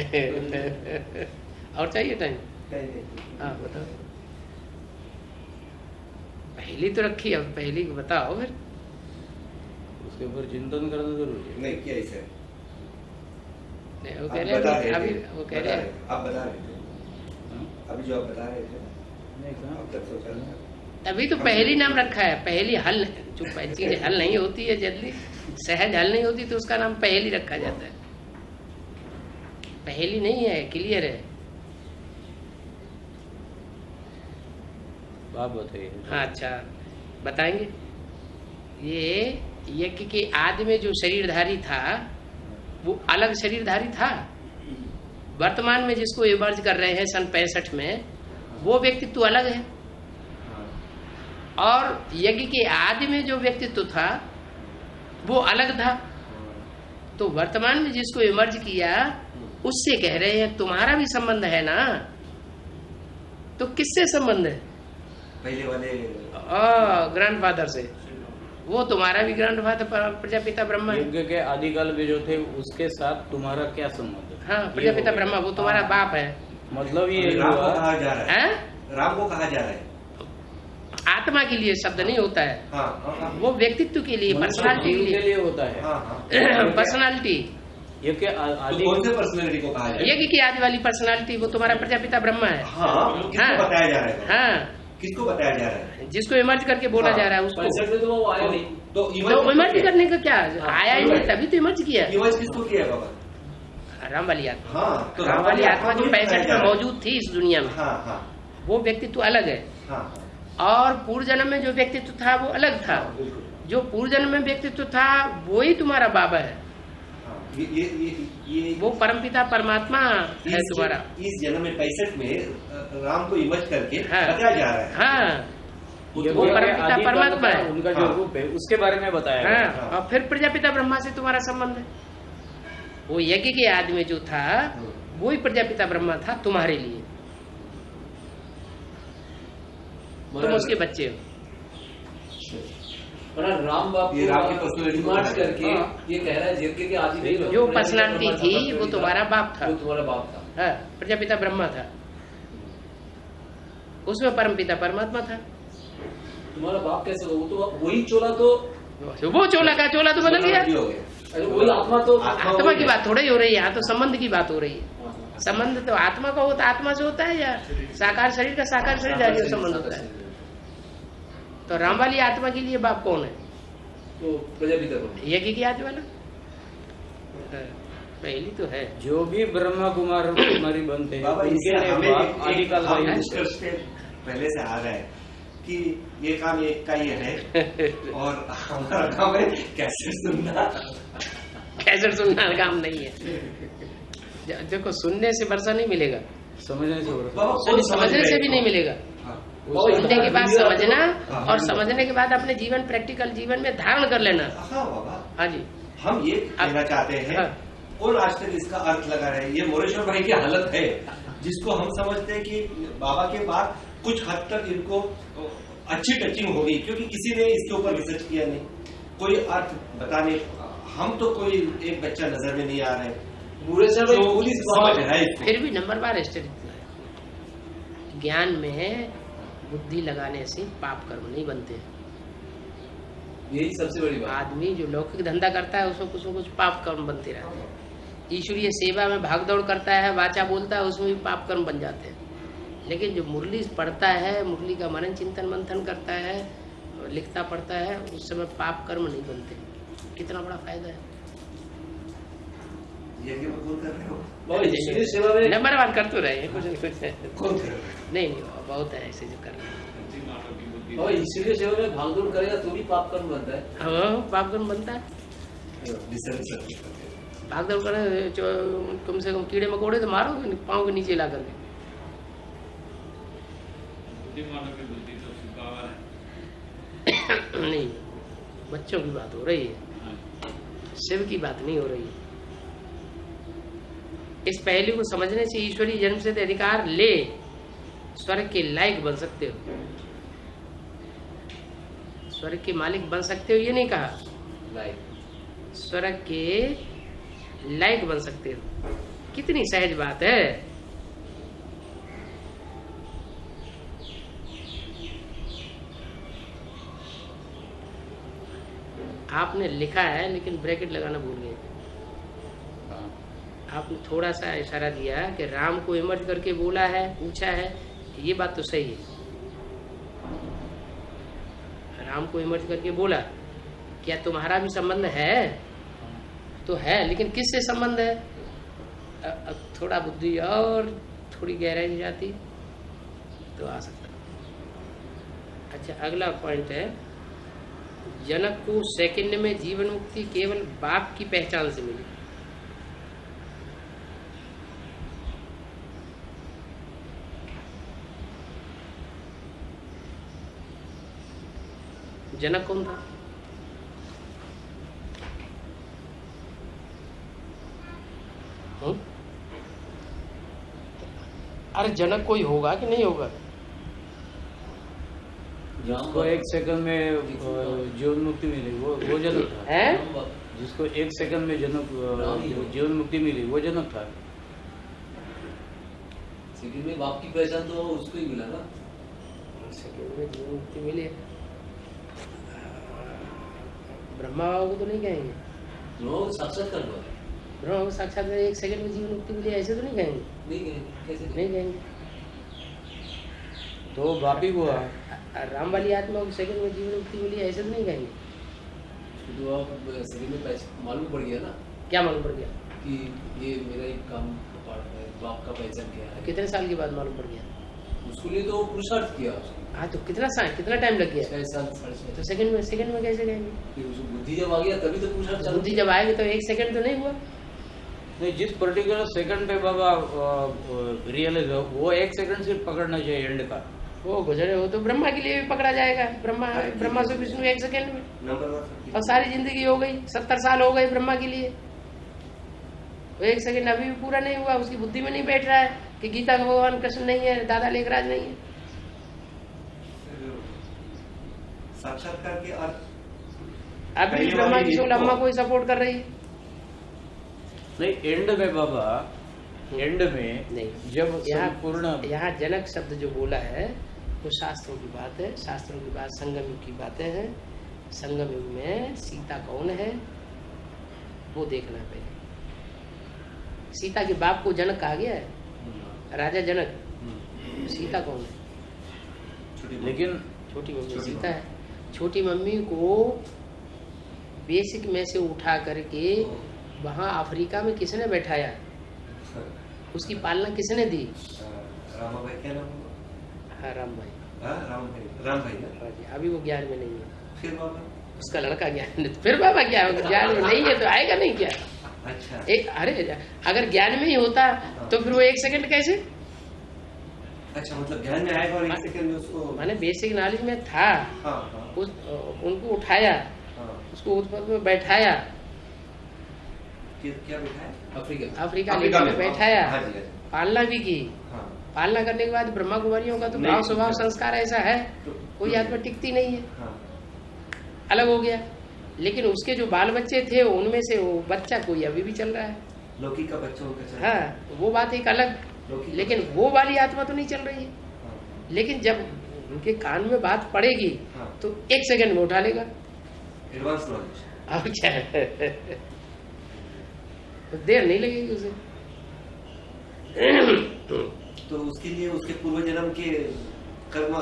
और चाहिए टाइम? हाँ बताओ। पहली तो रखी, अब पहली को बताओ फिर। उसके ऊपर चिंतन करना जरूरी है। नहीं किया इसे, नहीं, वो कह रहे हैं अभी, वो कह रहे हैं आप बता रहे थे, अभी जो आप बता रहे थे नहीं कहा अब तक सोचा था। तभी तो पहली नाम रखा है। पहली हल, जो चीज हल नहीं होती है जल्दी, सहज हल नहीं होती तो उसका नाम पहली रखा जाता है। पहली नहीं है, क्लियर है। आप बताइए। हाँ अच्छा बताएंगे। ये यज्ञ के आदि में जो शरीरधारी था वो अलग शरीरधारी था। वर्तमान में जिसको इमर्ज कर रहे हैं सन 65 में, वो व्यक्तित्व अलग है। और यज्ञ के आदि में जो व्यक्तित्व था वो अलग था। तो वर्तमान में जिसको इमर्ज किया उससे कह रहे हैं तुम्हारा भी संबंध है ना। तो किससे संबंध है? पहले वाले ग्रैंडफादर से। वो तुम्हारा भी ग्रैंडफादर प्रजापिता ब्रह्मा है। यज्ञ के आदिकाल में जो थे उसके साथ तुम्हारा क्या संबंध है? हाँ प्रजापिता ब्रह्मा, वो तुम्हारा बाप है। मतलब ये राम को हुआ कहा जा रहा है, हैं? राम को कहा जा रहा है। आत्मा के लिए शब्द नहीं होता है, हाँ वो व्यक्तित्व के लिए, पर्सनालिटी जीव के के लिए, लिए होता है। हाँ पर्सनालिटी। यज्ञ आदि कौन से पर्सनैलिटी को कहा जाए? यज्ञ की आदि वाली पर्सनालिटी वो तुम्हारा प्रजापिता ब्रह्मा है। हाँ किसको बताया जा रहा है? हाँ किसको बताया जा रहा है? जिसको इमर्ज करके बोला जा रहा है उसको। 65 में तो वो आया नहीं। तो तो इमर्ज करने का क्या आया ही नहीं, तभी तो इमर्ज किया। इमर्ज किसको किया बाबा? राम वाली आत्मा। हाँ तो राम वाली आत्मा जो 65 में मौजूद थी इस दुनिया में, हाँ हाँ वो व्यक्तित्व अलग है। हाँ और पूर्व जन्म में जो व्यक्तित्व था वो अलग था। बिल्कुल। जो पूर्व जन्म में व्यक्तित्व था वो ही तुम्हारा बाबा है। हाँ, ये वो परमपिता परमात्मा है तुम्हारा। इस जन्म में 65 में राम को इमर्ज करके हाँ। बताया जा रहा है। हाँ वो वो परमपिता परमात्मा है। उनका जो हाँ। रूप है उसके बारे में बताया गया। हाँ और फिर प्रजापिता ब्रह्मा से तुम्हारा संबंध है। वो यज्ञ के आदि में जो था वो ही प्रजापिता ब्रह्मा था तुम्हारे लिए। तुम उसके बच्चे हो। राम बाप ये राम की personality को इमर्ज बताया। करके ये कह रहा है यज्ञ के आदि में जो पर्सनालिटी थी वो तुम्हारा बाप था। वो तुम्हारा बाप था। हाँ प्रजापिता ब्रह्मा था, उसमें परमपिता परमात्मा था। तुम्हारा बाप कैसे हो? वो तो वही चोला तो वो चोला का चोला तो बदल गया। हो गया। अरे वही आत्मा तो आत्मा की बात थोड़ी हो रही है, यहाँ तो संबंध की बात हो रही है। संबंध तो आत्मा का होता आत्मा से होता है, या साकार शरीर का साकार शरीर से संबंध होता है। तो राम वाली आत्मा के लिए बाप कौन है? तो प्रजापिता ब्रह्मा। यज्ञ की आदि वाला पहली तो है। जो भी ब्रह्मा कुमारी बनते हैं बाबा उनके इससे लिए हमें बाप आदिकाल का हम ही निष्कर्ष पे पहले से आ रहा है कि ये काम एक का ही है और हमारा काम है कैसे सुनना। कैसे सुनना काम नहीं है। देखो सुनने से वर्षा नहीं मिलेगा, समझने से हो रहा है। बाबा, कौन समझने समझ से रहे भी हैं? नहीं मिलेगा। हाँ। सुनने के बाद समझना हाँ, और समझने के बाद अपने जीवन प्रैक्टिकल जीवन में धारण कर लेना। हाँ बाबा, हाँ जी, हम ये कहना चाहते हैं हाँ। और आज तक इसका अर्थ लगा रहे। ये मोरेश्वर भाई की हालत है जिसको हम समझते हैं कि बाबा के बाद कुछ हद तक इनको अच्छी टचिंग होगी, क्योंकि किसी ने इसके ऊपर रिसर्च किया नहीं, कोई अर्थ बताने, हम तो कोई एक बच्चा नजर में नहीं आ रहे मुरेश्वर भाई जो पुलिस समझ रहा है इसको। फिर भी नंबर बार स्टडी ज्ञान में बुद्धि लगाने से पाप कर्म नहीं बनते। यही सबसे बड़ी बात। आदमी जो लौकिक धंधा करता है उसमें कुछ न कुछ पाप कर्म बनते रहते हैं। ईश्वरीय सेवा में भागदौड़ करता है, वाचा बोलता है, उसमें भी पाप कर्म बन जाते हैं। लेकिन जो मुरली पढ़ता है, मुरली का मनन चिंतन मंथन करता है, लिखता पढ़ता है, उस समय पाप कर्म नहीं बनते। कितना बड़ा फायदा है। ये क्या कौन कर रहे हो? बाबा ईश्वरीय सेवा में नंबर बार कर तो रहे हैं, कुछ नहीं कौन कर रहे हो? नहीं बहुत है ऐसे जो कर रहे हैं। बाबा ईश्वरीय सेवा में भागदौड़ करेगा तो भी पाप कर्म बनता है। हाँ पाप कर्म बनता है। रिसर्च करते हैं। भागदौड़ करे कम से कम कीड़े मकोड़े तो मारो पाँव के नीचे ला करके। बुद्धिमानों की बुद्धि तो बाबा है। नहीं, बच्चों की बात हो रही है, शिव की बात नहीं हो रही है। इस पहलू को समझने से ईश्वरीय जन्म से अधिकार ले स्वर्ग के लायक बन सकते हो। स्वर्ग के मालिक बन सकते हो ये नहीं कहा, लाइक स्वर्ग के लायक बन सकते हो। कितनी सहज बात है। आपने लिखा है लेकिन ब्रैकेट लगाना भूल गए। आपने थोड़ा सा इशारा दिया कि राम को इमर्ज करके बोला है, पूछा है, ये बात तो सही है। राम को इमर्ज करके बोला, क्या तुम्हारा भी संबंध है? तो है, लेकिन किससे संबंध है? अब थोड़ा बुद्धि और थोड़ी गहराई जाती तो आ सकता। अच्छा, अगला पॉइंट है, जनक को सेकंड में जीवन मुक्ति केवल बाप की पहचान से मिली। जनक कौन था? अरे जनक कोई होगा कि नहीं होगा? जिसको एक सेकंड में जीवन मुक्ति मिली वो जनक था। है? जिसको एक सेकंड में जीवन मुक्ति मिली वो जनक था। सेकंड में बाप की पहचान तो उसको ही मिला ना। सेकंड में जीवन मुक्ति मिली। ब्रह्मा बाबा को तो नहीं कहेंगे। वो साक्षात्कार हुआ है। ब्रह्मा बाबा साक्षात में एक सेकंड में जीवन मुक्ति मिली ऐसे तो नहीं कहेंगे। नहीं कहेंगे, कैसे नहीं कहेंगे। तो बाप ही हुआ। राम वाली आत्मा को सेकंड में जीवन मुक्ति मिली ऐसे तो नहीं कहेंगे। तो आप सेकंड में मालूम पड़ गया ना क्या मालूम पड़ गया? कि ये मेरा एक काम का पार्ट है, बाप का पहचान क्या है। कितने साल के बाद मालूम पड़ गया? उसके लिए तो पुरुषार्थ किया उसने। हाँ तो कितना टाइम लग गया? 6 साल 6.5 तो सेकंड में कैसे कहेंगे? फिर उसको बुद्धि जब आ गया तभी तो पुरुषार्थ चालू बुद्धि जब आएगी तो एक सेकंड तो नहीं हुआ। नहीं, जिस पर्टिकुलर सेकंड पे बाबा रियलाइज हो वो एक सेकंड सिर्फ पकड़ना चाहिए एंड का। वो गुजरे हो तो ब्रह्मा के लिए भी पकड़ा जाएगा। ब्रह्मा से विष्णु एक सेकंड में, नंबर और सारी जिंदगी हो गई, 70 साल हो गए ब्रह्मा के लिए। वो एक सेकंड अभी भी पूरा नहीं हुआ, उसकी बुद्धि में नहीं बैठ रहा है कि गीता का भगवान कृष्ण नहीं है, दादा लेखराज नहीं है। साक्षात्कार के अर्थ अभी भी ब्रह्मा की सोल अम्मा को ही सपोर्ट कर रही है। नहीं, एंड में बाबा, एंड में नहीं, जब यहाँ संपूर्ण यहाँ जनक शब्द जो बोला है वो शास्त्रों की बात है। शास्त्रों की बात संगम युग की बातें हैं। संगम युग में सीता कौन है वो देखना है पहले। सीता के बाप को जनक कहा गया है, राजा जनक। सीता कौन है? लेकिन छोटी मम्मी सीता है। छोटी मम्मी को बेसिक में से उठा करके वहां अफ्रीका में किसने बैठाया? उसकी पालना किसने दी? राम भाई, क्या नाम हुआ? हाँ राम भाई। राम भाई ना। हाँ जी, अभी वो ज्ञान में नहीं है। फिर बाबा उसका लड़का ज्ञान में, फिर बाबा क्या होगा? ज्ञान में नहीं है तो आएगा नहीं क्या? अच्छा एक अरे अगर ज्ञान में ही होता तो फिर वो एक सेकंड कैसे? अच्छा, मतलब ध्यान में आएगा और 1 सेकंड में उसको। मैंने बेसिक नॉलेज में था, हाँ हाँ उनको उठाया, हाँ। उसको उस पद में बैठाया, क्या बैठा है? अफ्रीका अफ्रीका अफ्रीका में में बैठाया, हाँ जी, हाँ जी। पालना भी की। हाँ। पालना करने के बाद ब्रह्मा कुमारियों का तो नहीं, भाव स्वभाव नहीं। संस्कार ऐसा है, तो- कोई आत्मा टिकती नहीं है, हाँ। अलग हो गया। लेकिन उसके जो बाल बच्चे थे उनमें से वो बच्चा कोई अभी भी चल रहा है। लौकी का बच्चा उनका चल। हाँ, वो बात एक अलग, लौकी। लेकिन वो वाली आत्मा तो नहीं चल रही है। हाँ, लेकिन जब उनके कान में बात पड़ेगी हाँ। तो 1 सेकंड में उठा लेगा। Advance knowledge. अब क्या है? तो देर नहीं लगेगी उसे। तो उसके लिए उसके पूर्व जन्म के कर्म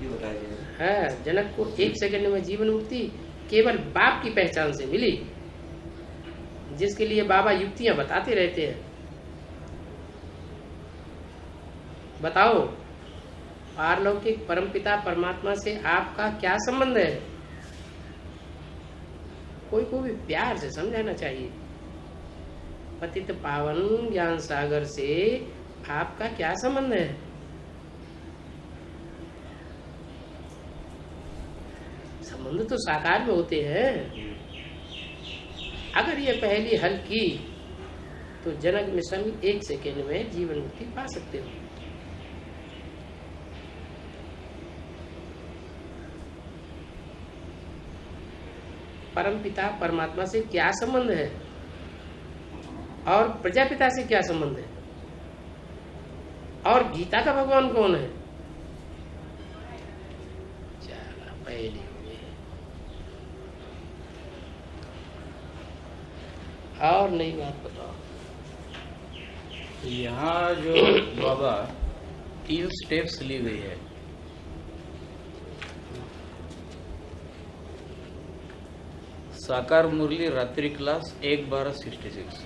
ये बताइए। हाँ, जनक को 1 सेकंड में जीवन मुक्ति केवल बाप की पहचान से मिली, जिसके लिए बाबा युक्तियां बताते रहते हैं। बताओ, पारलौकिक परमपिता परमात्मा से आपका क्या संबंध है? कोई को भी प्यार से समझाना चाहिए। पतित पावन ज्ञान सागर से आपका क्या संबंध है? संबंध तो साकार में होते हैं। अगर ये पहली हल की तो जनक मिशन 1 सेकेंड में जीवन मुक्ति पा सकते हो। परमपिता परमात्मा से क्या संबंध है और प्रजापिता से क्या संबंध है और गीता का भगवान कौन है? चला, पहली हो गई। और नई बात बताओ। यहाँ जो बाबा 3 स्टेप्स ली गई है, साकार मुरली रात्रि क्लास 1/1266।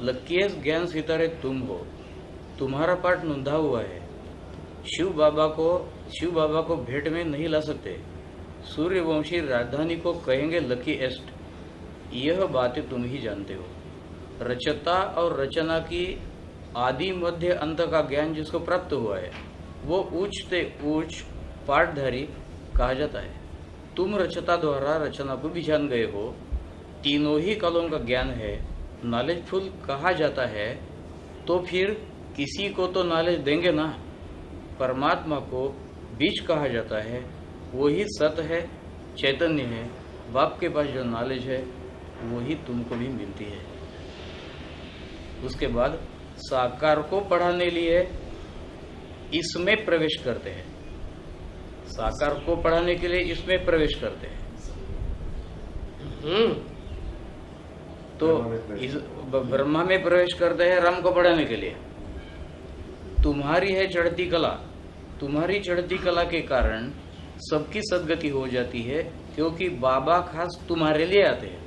लकीएस्ट ज्ञान सितारे तुम हो, तुम्हारा पाठ नोंधा हुआ है। शिव बाबा को भेंट में नहीं ला सकते। सूर्यवंशी राजधानी को कहेंगे लकी एस्ट। यह बातें तुम ही जानते हो। रचता और रचना की आदि मध्य अंत का ज्ञान जिसको प्राप्त हुआ है वो उच्च से उच्च पाठधारी कहा जाता है। तुम रचता द्वारा रचना को भी जान गए हो। तीनों ही कलों का ज्ञान है। नॉलेजफुल कहा जाता है तो फिर किसी को तो नॉलेज देंगे ना। परमात्मा को बीज कहा जाता है, वही सत्य है, चैतन्य है। बाप के पास जो नॉलेज है वही तुमको भी मिलती है। उसके बाद साकार को पढ़ाने लिए इसमें प्रवेश करते हैं। साकार को पढ़ाने के लिए इसमें प्रवेश करते हैं। तो इस ब्रह्मा में प्रवेश करते हैं राम को पढ़ाने के लिए। तुम्हारी है चढ़ती कला, तुम्हारी चढ़ती कला के कारण सबकी सदगति हो जाती है, क्योंकि बाबा खास तुम्हारे लिए आते हैं।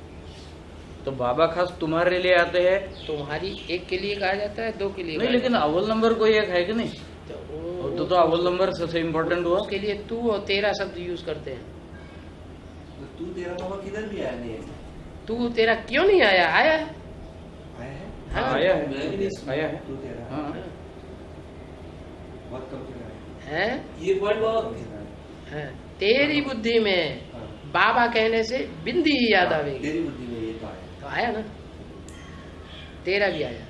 तो बाबा खास तुम्हारे लिए आते हैं। तुम्हारी 1 के लिए कहा जाता है, 2 के लिए नहीं, कहा लेकिन अव्वल नंबर कोई एक है कि नहीं? जाता है? तो अव्वल नंबर सबसे इम्पोर्टेंट हुआ। उसके लिए तू और तेरा शब्द यूज करते हैं। तो तू तेरा बाबा किधर भी आया नहीं है? तू तेरा क्यों नहीं आया? आया है। आया है? हाँ, आया है, मैं भी नहीं सुना। आया है। तू तेरा हाँ, बहुत कम जगह है। है? ये पॉइंट बाबा हाँ, तेरी बुद्धि में हाँ। बाबा कहने से बिंदी ही याद आवेगी। तेरी बुद्धि में ये तो आया। तो आया ना, तेरा भी आया।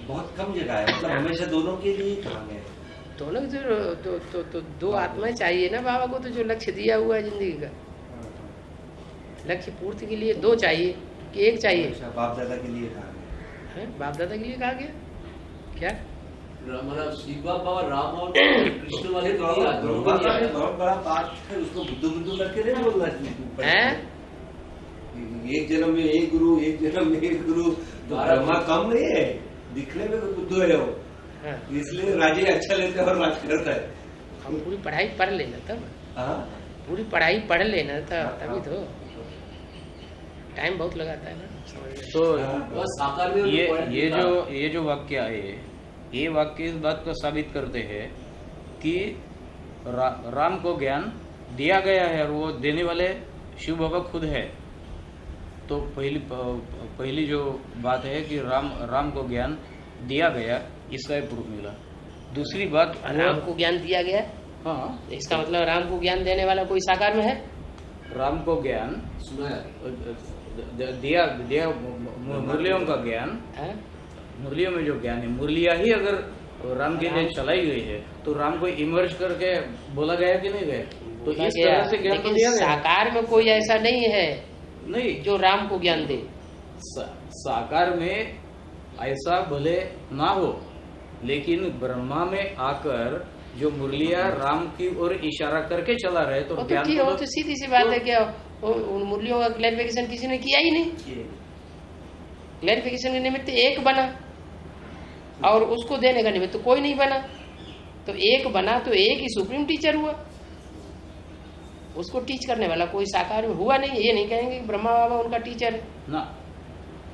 बहुत कम जगह है, मतलब हमेशा दोनों के लिए कहा गया है। दोनों तो 2 आत्माएं चाहिए ना बाबा को। तो जो लक्ष्य दिया हुआ है जिंदगी का, लक्ष्य पूर्ति के लिए 2 चाहिए कि 1 चाहिए? हमेशा बाप दादा के लिए कहा गया है। है? बाप दादा के लिए कहा गया क्या? हमारा शिव बाबा राम और कृष्ण वाले के लिए ब्रह्मा का भी बहुत बड़ा बात है, उसको बुद्धू करके नहीं बोलना चाहिए। है? एक जन्म में एक गुरु, एक जन्म में एक गुरु। तो ब्रह्मा कम नहीं है, दिखने में तो बुद्धू है वो। हाँ, इसलिए राजे अच्छा लेते हैं और राज करता है। हम पूरी पढ़ाई पढ़ लेना तब, हाँ? पूरी पढ़ाई पढ़ लेना था तभी तो। टाइम बहुत लगाता है ना समझ में। तो बस साकार में ये जो वाक्य है, ये वाक्य इस बात को साबित करते हैं कि राम को ज्ञान दिया गया है और वो देने वाले शिव बाबा खुद है। तो पहली जो बात है कि राम को ज्ञान दिया गया, इसका प्रूफ मिला। दूसरी बात राम को ज्ञान दिया गया, हाँ, इसका मतलब राम को ज्ञान देने वाला कोई साकार में है? राम को ज्ञान सुना है दिया दिया मुरलियों का ज्ञान, हाँ? मुरलियों में जो ज्ञान है, मुरलिया ही अगर राम के लिए चलाई गई है तो राम को इमर्ज करके बोला गया कि नहीं गया? तो बोला इस गया, तरह से ज्ञान को लेकिन दिया गया साकार में कोई ऐसा नहीं है नहीं। जो राम को ज्ञान दे। साकार में ऐसा भले ना हो, लेकिन ब्रह्मा में आकर जो मुरलिया राम की ओर इशारा करके चला रहे तो वो तो ज्ञान ठीक है, वो तो सीधी सी बात है क्या उन मुरलियों का क्लैरिफिकेशन किसी ने किया ही नहीं। क्लैरिफिकेशन के निमित्त एक बना और उसको देने का निमित्त कोई नहीं बना, तो एक बना तो एक ही सुप्रीम टीचर हुआ, उसको टीच करने वाला कोई साकार में हुआ नहीं। ये नहीं कहेंगे कि ब्रह्मा बाबा उनका टीचर है ना,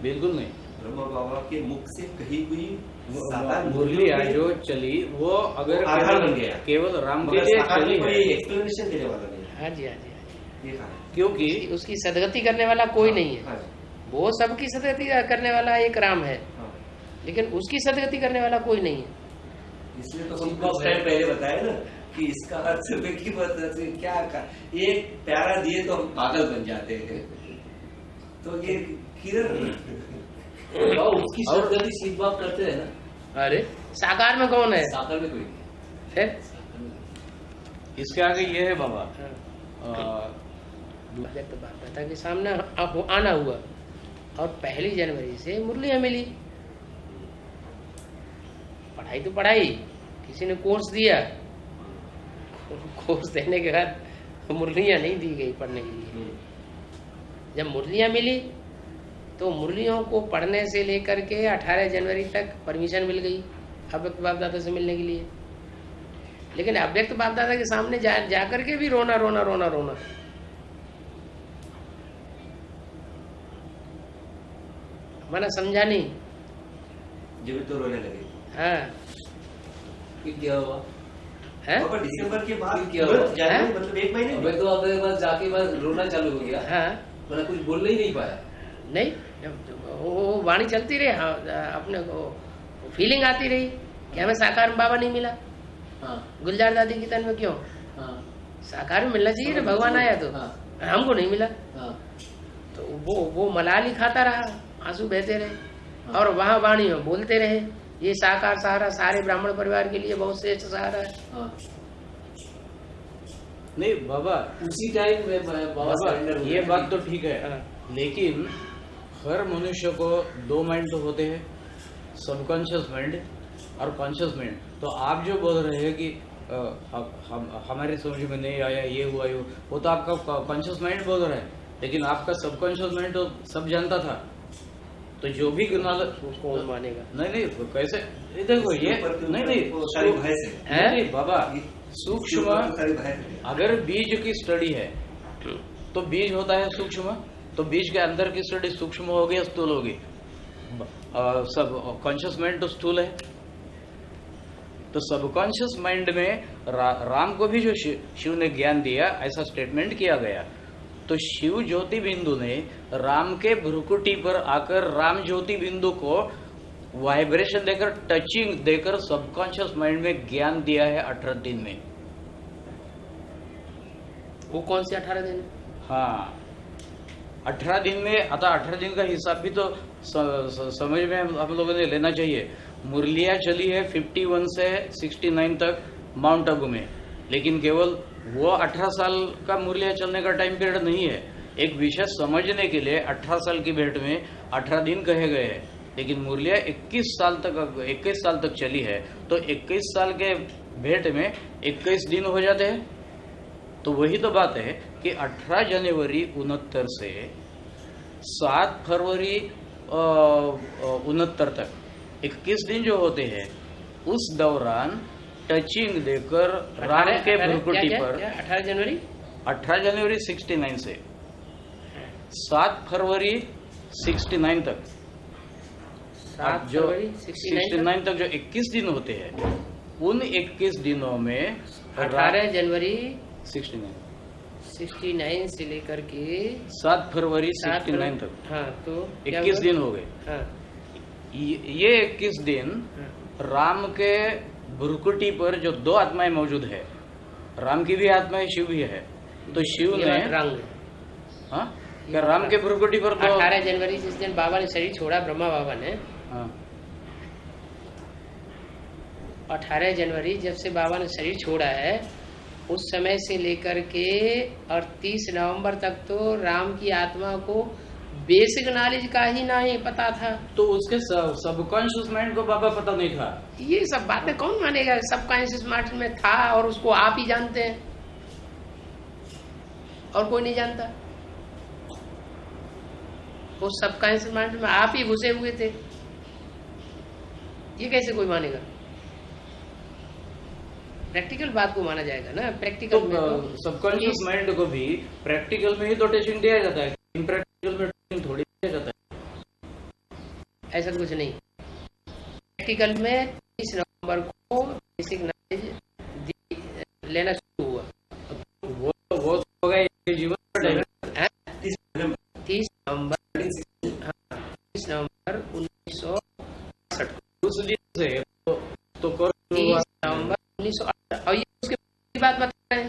बिल्कुल नहीं। ब्रह्मा बाबा के मुख से कही हुई साकार मुरलिया जो चली वो अगर आधार बन गया, केवल राम के मगर लिए साकार चली में कोई है, एक्सप्लेनेशन देने वाला नहीं है। हाँ जी, हाँ जी, हाँ जी। ये कहा है। क्योंकि उसकी सदगति करने वाला कोई नहीं है, हाँ, वो सबकी सदगति करने वाला एक राम है, हाँ। लेकिन उसकी सदगति करने वाला कोई नहीं है। इसलिए तो हम कुछ टाइम पहले बताया ना कि इसका अर्थ की बात से क्या एक प्यारा दिए तो हम पागल बन जाते हैं। तो ये किरण उसकी सदगति सिद्ध बाप करते हैं ना, अरे साकार में कौन है? साकार में कोई नहीं। फिर इसके आगे ये है बाबा, तो बात बता के सामने आना हुआ और 1 जनवरी से मुरलियां मिली। पढ़ाई तो पढ़ाई, किसी ने कोर्स दिया, कोर्स देने के बाद मुरलियां नहीं दी गई पढ़ने के लिए। जब मुरलियां मिली तो मुरलियों को पढ़ने से लेकर के 18 जनवरी तक परमिशन मिल गई अव्यक्त बाप दादा से मिलने के लिए। लेकिन अव्यक्त बाप दादा के सामने जा करके भी रोना रोना रोना रोना। मैंने समझा नहीं, जब तो रोने लगे। हाँ फिर क्या हुआ? है, बाबा दिसंबर के बाद फिर क्या हुआ? जनवरी मतलब 1 महीने अबे तो अब एक बार जाके बाद रोना चालू हो गया, हाँ मतलब कुछ बोलने ही नहीं पाया। नहीं, वो वाणी चलती रही, हाँ, अपने को फीलिंग आती रही कि हमें साकार में बाबा नहीं मिला। हाँ गुलजार दादी की तन में क्यों हाँ साकार में मिलना चाहिए ना, भगवान आया तो हाँ हमको नहीं मिला। हाँ तो वो मलाल ही खाता रहा, आंसू बहते रहे और वहाँ वाणी में बोलते रहे ये साकार सहारा सारे ब्राह्मण परिवार के लिए बहुत श्रेष्ठ सहारा है। हाँ। नहीं बाबा, उसी टाइम में बाबा बाबा सरेंडर हो ये गए। बात तो ठीक है, लेकिन हर मनुष्य को 2 माइंड तो होते हैं, सबकॉन्शियस माइंड और कॉन्शियस माइंड। तो आप जो बोल रहे हैं कि हमारे समझ में नहीं आया, ये हुआ ये, वो तो आपका कॉन्शियस माइंड बोल रहा है, लेकिन आपका सबकॉन्शियस माइंड तो सब जानता था। तो जो भी कौन मानेगा? नहीं कैसे, ये देखो ये नहीं सारी भय से नहीं बाबा, सूक्ष्म सारी भय से। अगर बीज की स्टडी है तो बीज होता है सूक्ष्म, तो बीज के अंदर की स्टडी सूक्ष्म होगी, स्थूल होगी। सब कॉन्शियस माइंड तो स्थूल है। तो सबकॉन्शियस माइंड में राम को भी जो शिव ने ज्ञान दिया ऐसा स्टेटमेंट किया गया। तो शिव ज्योति बिंदु ने राम के भ्रुकुटी पर आकर राम ज्योति बिंदु को वाइब्रेशन देकर, टचिंग देकर सबकॉन्शियस माइंड में ज्ञान दिया है 18 दिन में। वो कौन से 18 दिन? हाँ 18 दिन में। आता 18 दिन का हिसाब भी तो समझ में हम लोगों ने लेना चाहिए। मुरलिया चली है 51 से 69 तक माउंट आबू में, लेकिन केवल वो 18 साल का मुरलिया चलने का टाइम पीरियड नहीं है। एक विषय समझने के लिए 18 साल की भेंट में 18 दिन कहे गए हैं, लेकिन मुरलिया 21 साल तक चली है। तो 21 साल के भेंट में 21 दिन हो जाते हैं। तो वही तो बात है कि 18 जनवरी 69 से 7 फरवरी 69 तक 21 दिन जो होते हैं, उस दौरान टचिंग देकर राम के भ्रुकुटी पर 18 जनवरी 69 से 7 फरवरी 69 तक, 7 जो फरवरी 69 तक जो 21 दिन होते हैं, उन 21 दिनों में 18 जनवरी 69 से लेकर के 7 फरवरी 7 69 तक, हाँ, तो 21 दिन हो गए। हाँ, ये 21 दिन हाँ, राम के भ्रुकुटी पर जो दो आत्माएं मौजूद है, राम की भी आत्मा है, शिव भी है, तो शिव ये ने बात रंग है। हाँ क्या राम के भ्रुकुटी पर तो 18 जनवरी जिस दिन बाबा ने शरीर छोड़ा, ब्रह्मा बाबा ने, हाँ 18 जनवरी जब से बाबा ने शरीर छोड़ा है, उस समय से लेकर के और 30 नवंबर तक तो राम की आत्मा को बेसिक नॉलेज का ही नहीं पता था। तो उसके सबकॉन्शियस माइंड को बाबा पता नहीं था। ये सब बातें कौन मानेगा? सब कॉन्शियस माइंड में था और उसको आप ही जानते हैं और कोई नहीं जानता। वो सब कॉन्शियस माइंड में आप ही घुसे हुए थे, ये कैसे कोई मानेगा? प्रैक्टिकल बात को माना जाएगा ना। प्रैक्टिकल में तो सबकॉन्शियस माइंड को भी प्रैक्टिकल में ही तो टीचिंग दिया जाता है, इम्प्रैक्टिकल में टीचिंग थोड़ी दिया जाता है। ऐसा कुछ नहीं। प्रैक्टिकल में 30 नवंबर को बेसिक नॉलेज लेना शुरू हुआ। वो हो गया ये जीवन का डायरेक्ट 30 नवंबर 30 नवंबर 1968 उस दिन से तो 30 नवंबर 1968 और ये उसके बात बता रहे हैं।